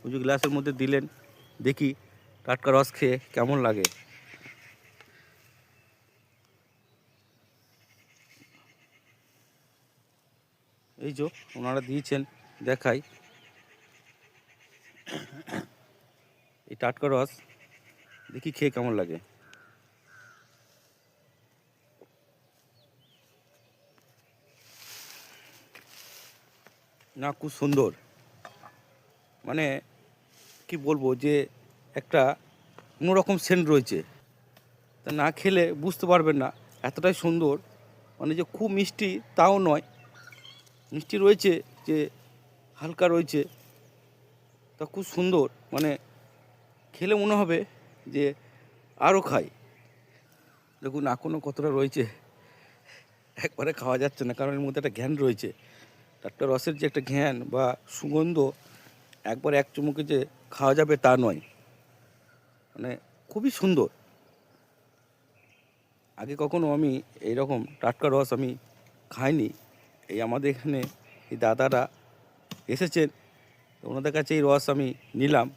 উঁচু গ্লাসের মধ্যে দিলেন, দেখি টাটকা রস খেয়ে কেমন লাগে। এই যে ওনারা দিয়েছেন, দেখাই এই টাটকা রস, দেখি খেয়ে কেমন লাগে। না, খুব সুন্দর, মানে কি বলবো যে একটা অন্যরকম সেন্ট রয়েছে, তা না খেলে বুঝতে পারবেন না এতটাই সুন্দর। মানে যে খুব মিষ্টি তাও নয়, মিষ্টি রয়েছে, যে হালকা রয়েছে, তা খুব সুন্দর। মানে খেলে মনে হবে যে আরও খাই। দেখুন এখনও কতটা রয়েছে, একবারে খাওয়া যাচ্ছে না, কারণ এর মধ্যে একটা ঘ্যান রয়েছে। টাটকা রসের যে একটা ঘ্যান বা সুগন্ধ, একবার এক চুমুকে যে খাওয়া যাবে তা নয়, মানে খুবই সুন্দর। আগে কখনো আমি এইরকম টাটকা রস আমি খাইনি। এই আমাদের এখানে এই দাদারা এসেছেন, ওনাদের কাছে এই রস আমি নিলাম।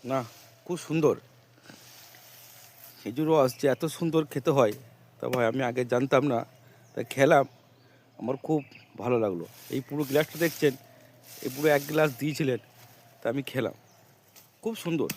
না, খুব সুন্দর। খেজুর রস যে এত সুন্দর খেতে হয় তা ভাই আমি আগে জানতাম না, তাই খেলাম, আমার খুব ভালো লাগলো। এই পুরো গ্লাসটা দেখছেন, এই পুরো এক গ্লাস দিয়েছিলেন, তা আমি খেলাম, খুব সুন্দর।